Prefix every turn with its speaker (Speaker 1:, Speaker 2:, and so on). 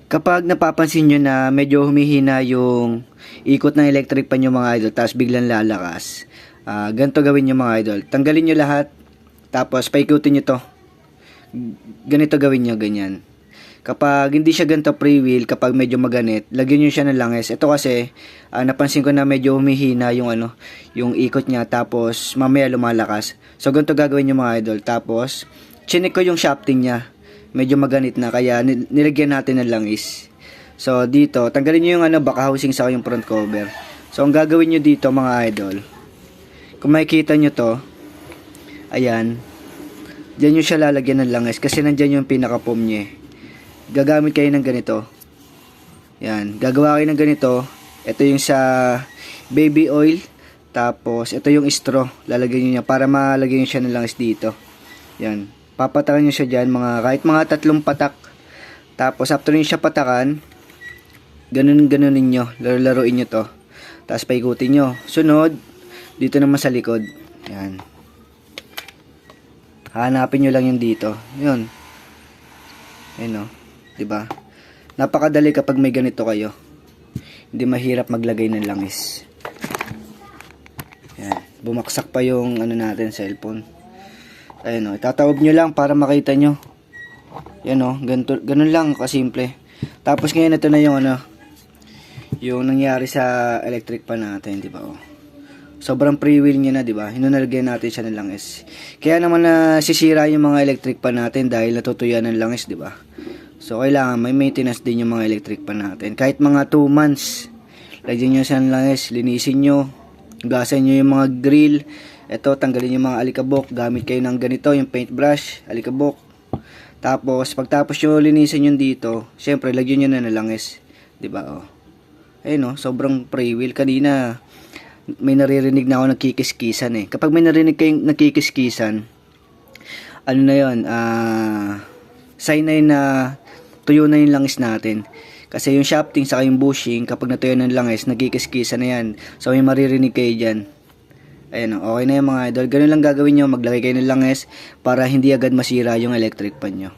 Speaker 1: Kapag napapansin nyo na medyo humihina yung ikot ng electric pan nyo mga idol, tapos biglang lalakas, ganito gawin nyo mga idol. Tanggalin nyo lahat, tapos paikutin nyo to. Ganito gawin nyo, ganyan. Kapag hindi siya ganito pre-wheel, kapag medyo maganit, lagyan nyo siya ng langis. Ito kasi, napansin ko na medyo humihina yung yung ikot niya, tapos mamaya lumalakas. So ganito gagawin nyo mga idol. Tapos, chinik ko yung shafting niya. Medyo maganit na, kaya nilagyan natin ng langis. So dito, tanggalin nyo yung baka housing sa yung front cover. So ang gagawin nyo dito mga idol, kung makikita nyo to, ayan, dyan nyo siya lalagyan ng langis kasi nandyan yung pinaka-foam niya. Gagamit kayo ng ganito. Yan, gagawa kayo ng ganito. Ito yung sa baby oil. Tapos ito yung straw, lalagyan nyo niya para malagyan nyo siya ng langis dito. Yan, papatakan nyo siya dyan, kahit mga 3 patak. Tapos after nyo siya patakan, ganunin nyo, laruin nyo to. Tapos paikutin nyo. Sunod, dito naman sa likod. Yan, hanapin nyo lang yung dito. Yun. Ayun o, diba? Napakadali kapag may ganito kayo. Hindi mahirap maglagay ng langis. Yan, bumaksak pa yung natin, cellphone. Ayun o, itatawag nyo lang para makita nyo. Yan o, ganun lang kasimple. Tapos ngayon ito na yung yung nangyari sa electric pan natin, di ba? O, sobrang pre-wheel niya na, di ba? Hinunalagyan natin siya ng langis. Kaya naman nasisira yung mga electric pan natin dahil natutuyan ng langis, di ba? So kailangan may maintenance din yung mga electric pan natin. Kahit mga 2 months, lagyan nyo siya ng langis, linisin nyo, gasan nyo yung mga grill. Ito, tanggalin yung mga alikabok. Gamit kayo ng ganito, yung paintbrush, alikabok. Tapos, pagtapos nyo linisin yung dito, syempre, lagyan nyo na ng langis. Diba, oh. Ayun, oh, sobrang pre-wheel. Kanina, may naririnig na ako nagkikiskisan eh. Kapag may narinig kayong nagkikiskisan, ano na yun, sign na yun na tuyo na yung langis natin. Kasi yung shafting saka yung bushing, kapag natuyo ng langis, nagkikiskisan na yan. So, may maririnig kayo dyan. Ayan, okay na yung mga idol. Ganun lang gagawin nyo, maglagay kayo ng langis para hindi agad masira yung electric pan nyo.